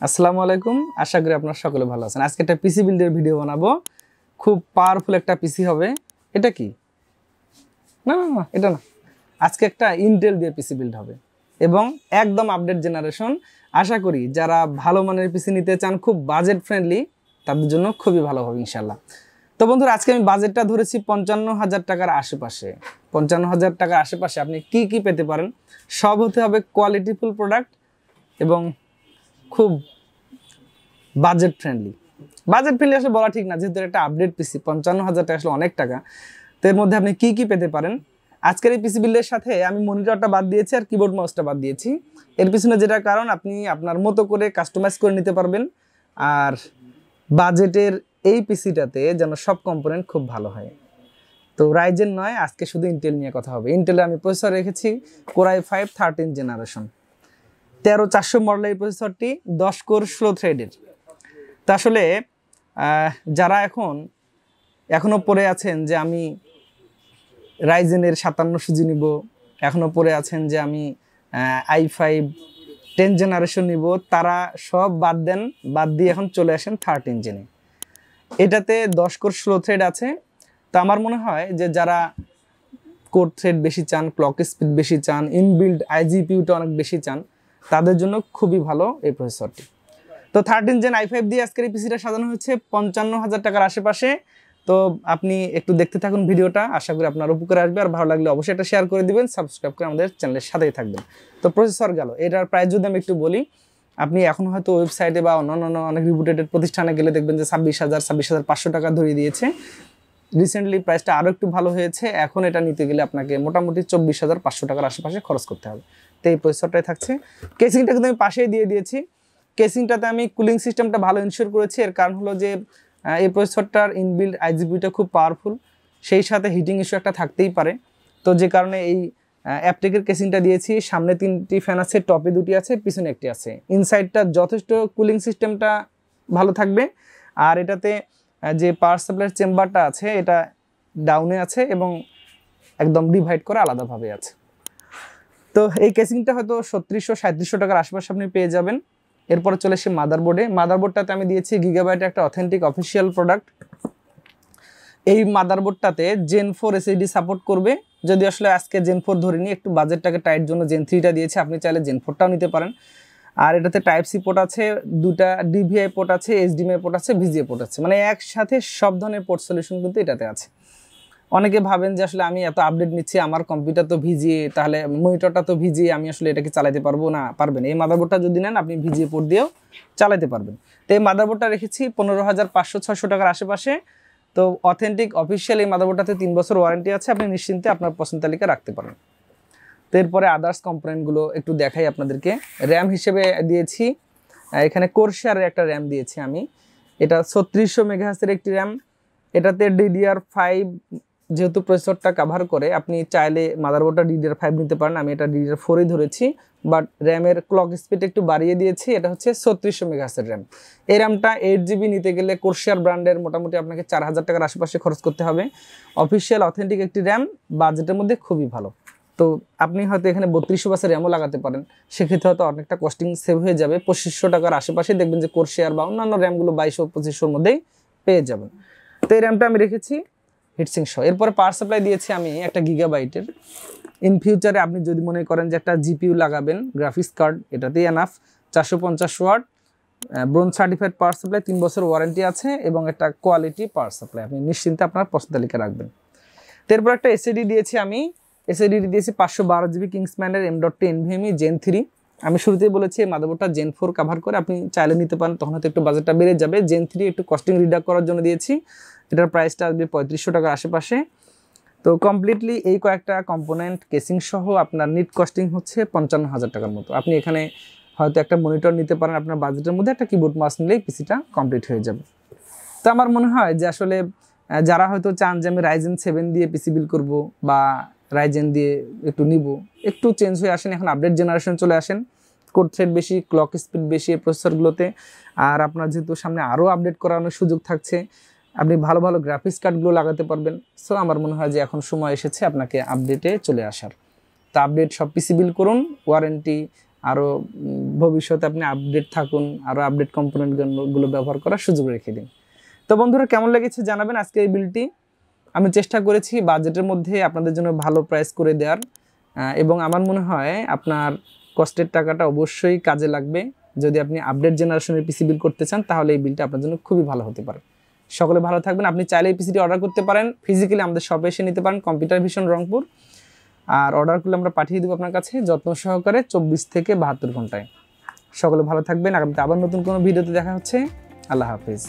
আসসালামু আলাইকুম, আশা করি আপনারা সকলে ভালো আছেন। আজকে একটা পিসি বিল্ডের ভিডিও বানাবো। খুব পাওয়ারফুল একটা পিসি হবে। এটা কি? না না না, এটা না। আজকে একটা ইন্টেল দিয়ে পিসি বিল্ড হবে এবং একদম আপডেট জেনারেশন। আশা করি যারা ভালো মানের পিসি নিতে চান, খুব বাজেট ফ্রেন্ডলি, তাদের জন্য খুবই ভালো হবে ইনশাল্লাহ। তো বন্ধুরা, আজকে আমি বাজেটটা ধরেছি 55,000 টাকার আশেপাশে। 55,000 টাকার আশেপাশে আপনি কি কি পেতে পারেন? সব হতে হবে কোয়ালিটিফুল প্রোডাক্ট এবং খুব বাজেট ফ্রেন্ডলি। বাজেট ফ্রেন্ডলি আসলে বলা ঠিক না, যেহেতু একটা আপডেট পিসি। 55,000 টাকা আসলে অনেক টাকা। তো এর মধ্যে আপনি কি কি পেতে পারেন? আজকের এই পিসি বিল্ডের সাথে আমি মনিটরটা বাদ দিয়েছি আর কিবোর্ড মাউসটা বাদ দিয়েছি। এর পিছনে যেটা কারণ, আপনি আপনার মতো করে কাস্টমাইজ করে নিতে পারবেন। আর বাজেটের এই পিসিটাতে যেন সব কম্পোনেন্ট খুব ভালো হয়। তো রাইজেন নয়, আজকে শুধু ইন্টেল নিয়ে কথা হবে। ইন্টেলে আমি প্রসেসর রেখেছি কোর i5 13 জেনারেশন 13400 মডেলের প্রসেসরটি, 10 কোর 16 থ্রেডের। তা আসলে যারা এখনও পড়ে আছেন যে আমি রাইজেনের 5700 নিব, এখনও পড়ে আছেন যে আমি i5 10 জেনারেশন নিব, তারা সব বাদ দেন। বাদ দিয়ে এখন চলে আসেন 13 জেনে। এটাতে 10 কোর 16 থ্রেড আছে। তো আমার মনে হয় যে যারা কোর থ্রেড বেশি চান, ক্লক স্পিড বেশি চান, ইনবিল্ড আইজিপিউটা অনেক বেশি চান, তাদের জন্য খুবই ভালো এই প্রসেসরটি। তো 13 জেন i5 দিয়ে আজকের এই পিসিটা সাজানো হচ্ছে 55,000 টাকার আশেপাশে। তো আপনি একটু দেখতে থাকুন ভিডিওটা, আশা করি আপনার উপকারে আসবে। আর ভালো লাগলে অবশ্যই এটা শেয়ার করে দিবেন, সাবস্ক্রাইব করে আমাদের চ্যানেলের সাথেই থাকবেন। তো প্রসেসর গেল, এটার প্রাইস যদি আমি একটু বলি, আপনি এখন হয়তো ওয়েবসাইটে বা অন্যান্য অনেক রিপুটেড প্রতিষ্ঠানে গেলে দেখবেন যে 26,500 টাকা ধরিয়ে দিয়েছে। রিসেন্টলি প্রাইসটা আরও একটু ভালো হয়েছে। এখন এটা নিতে গেলে আপনাকে মোটামুটি 24,500 টাকার আশেপাশে খরচ করতে হবে। তো এই প্রসেসরটাই থাকছে। কেসিংটা কিন্তু আমি পাশেই দিয়ে দিয়েছি। কেসিংটাতে আমি কুলিং সিস্টেমটা ভালো ইনশিওর করেছি। এর কারণ হলো যে এই প্রসেসরটার ইনবিল্ড আইজিপিটা খুব পাওয়ারফুল, সেই সাথে হিটিং ইস্যু একটা থাকতেই পারে। তো যে কারণে এই অ্যাপটেকের কেসিংটা দিয়েছি। সামনে 3টি ফ্যান আছে, টপে 2টি আছে, পিছনে 1টি আছে। ইনসাইডটা যথেষ্ট কুলিং সিস্টেমটা ভালো থাকবে। আর এটাতে যে পাওয়ার সাপ্লাইয়ের চেম্বারটা আছে, এটা ডাউনে আছে এবং একদম ডিভাইড করা আলাদাভাবে আছে। তো এই কেসিংটা হয়তো 3700-3700 টাকার আশেপাশে আপনি পেয়ে যাবেন। এরপরে চলে এসে মাদারবোর্ডে। মাদারবোর্ডটাতে আমি দিয়েছি গিগাবাইটের একটা অথেন্টিক অফিসিয়াল প্রোডাক্ট। এই মাদারবোর্ডটাতে জেন 4 এসএসডি সাপোর্ট করবে। যদি আসলে আজকে জেন 4 ধরে নিয়ে একটু বাজেটটাকে টাইট জন্য জেন 3টা দিয়েছে, আপনি চাইলে জেন 4টাও নিতে পারেন। আর এটাতে টাইপ সি পোর্ট আছে, 2টা ডিভিআই পোর্ট আছে, এইচডিএমআই পোর্ট আছে, ভিজিএ পোর্ট আছে, মানে একসাথে সব ধরনের পোর্ট সলিউশন কিন্তু এটাতে আছে। অনেকে ভাবেন যে আসলে আমি এত আপডেট নিচ্ছি, আমার কম্পিউটার তো ভিজিএ, তাহলে মনিটরটা তো ভিজিএ, আমি আসলে এটাকে চালাতে পারবো না। পারবেন। এই মাদারবোর্ডটা যদি নেন, আপনি ভিজিএ পোর্ট দিয়েও চালাতে পারবেন। তো এই মাদারবোর্ডটা রেখেছি 15,500-600 টাকার আশেপাশে। তো অথেন্টিক অফিসিয়াল এই মাদারবোর্ডটাতে 3 বছর ওয়ারেন্টি আছে। আপনি নিশ্চিন্তে আপনার পছন্দ তালিকা রাখতে পারেন। তো এরপরে আদার্স কম্পোনেন্টগুলো একটু দেখাই আপনাদেরকে। র্যাম হিসেবে দিয়েছি এখানে কোরশিয়ারের একটা র্যাম দিয়েছি আমি। এটা 3600 মেগাহার্জের একটি র্যাম। এটাতে DDR5 যেহেতু প্রসেসরটা কাভার করে, আপনি চাইলে মাদারবোর্ডটা DDR5 নিতে পারেন। আমি এটা DDR4ই ধরেছি, বাট র্যামের ক্লক স্পিড একটু বাড়িয়ে দিয়েছি। এটা হচ্ছে 3600 মেগাহার্জের র্যাম। এই র্যামটা 8GB নিতে গেলে কোরশিয়ার ব্র্যান্ডের মোটামুটি আপনাকে 4000 টাকার আশেপাশে খরচ করতে হবে। অফিসিয়াল অথেন্টিক একটি র্যাম, বাজেটের মধ্যে খুবই ভালো। তো আপনি হয়তো এখানে 3200 বাসের র্যামও লাগাতে পারেন, সেক্ষেত্রে হয়তো অনেকটা কস্টিং সেভ হয়ে যাবে। 2500 টাকার আশেপাশে দেখবেন যে কোরশিয়ার বা অন্যান্য র্যামগুলো 2200-2500-র মধ্যেই পেয়ে যাবেন। তো এই র্যামটা আমি রেখেছি হিটসিং সহ। এরপরে পাওয়ার সাপ্লাই দিয়েছি আমি একটা গিগাবাইটের। ইন ফিউচারে আপনি যদি মনে করেন যে একটা জিপিইউ লাগাবেন, গ্রাফিক্স কার্ড, এটাতেই enough. 450 watt bronze certified power supply, 3 বছর ওয়ারেন্টি আছে এবং একটা কোয়ালিটি পাওয়ার সাপ্লাই। আপনি নিশ্চিন্তে আপনার পছন্দ তালিকা রাখবেন। এরপর একটা এসএডি দিয়েছি আমি। এসএডি দিয়েছি 512GB কিংসম্যানের M.2 NVMe Gen 3। আমি শুরুতেই বলেছি এই মাদারবোর্ডটা Gen 4 কাভার করে, আপনি চাইলে নিতে পারেন, তখন হয়তো একটু বাজেটটা বেড়ে যাবে। Gen 3 একটু কস্টিং রিডাক্ট করার জন্য দিয়েছি। এটার প্রাইসটা আসবে 3500 টাকার আশেপাশে। তো কমপ্লিটলি এই কয়েকটা কম্পোনেন্ট কেসিং সহ আপনার নিট কস্টিং হচ্ছে 55,000 টাকার মতো। আপনি এখানে হয়তো একটা মনিটর নিতে পারেন, আপনার বাজেটের মধ্যে একটা কিবোর্ড মাউস নিলেই পিসিটা কমপ্লিট হয়ে যাবে। তো আমার মনে হয় যে আসলে যারা হয়তো চান যে আমি রাইজেন 7 দিয়ে পিসি বিল্ড করবো বা রাইজেন দিয়ে একটু নিব, একটু চেঞ্জ হয়ে আসেন, এখন আপডেট জেনারেশন চলে আসেন। কোর থ্রেড বেশি, ক্লক স্পিড বেশি এই প্রসেসরগুলোতে। আর আপনার যেহেতু সামনে আরও আপডেট করানোর সুযোগ থাকছে, আপনি ভালো ভালো গ্রাফিক্স কার্ডগুলো লাগাতে পারবেন। সো আমার মনে হয় যে এখন সময় এসেছে আপনাকে আপডেটে চলে আসার। তো আপডেট সব পিসি বিল্ড করুন, ওয়ারেন্টি আরও ভবিষ্যতে আপনি আপডেট থাকুন, আরও আপডেট কম্পোনেন্টগুলো ব্যবহার করার সুযোগ রেখে দিন। তো বন্ধুরা, কেমন লেগেছে জানাবেন আজকে এই বিলটি। আমি চেষ্টা করেছি বাজেটের মধ্যে আপনাদের জন্য ভালো প্রাইস করে দেওয়ার, এবং আমার মনে হয় আপনার কষ্টের টাকাটা অবশ্যই কাজে লাগবে। যদি আপনি আপডেট জেনারেশনের পিসি বিল করতে চান তাহলে এই বিলটা আপনার জন্য খুবই ভালো হতে পারে। সকলে ভালো থাকবেন। আপনি চাইলে এই পিসিটি অর্ডার করতে পারেন, ফিজিক্যালি আমাদের শপে এসে নিতে পারেন, কম্পিউটার ভিশন রংপুর। আর অর্ডার করলে আমরা পাঠিয়ে দেবো আপনার কাছে যত্ন সহকারে 24 থেকে 72 ঘন্টায়। সকলে ভালো থাকবেন। আগামীতে আবার নতুন কোনো ভিডিওতে দেখা হচ্ছে। আল্লাহ হাফিজ।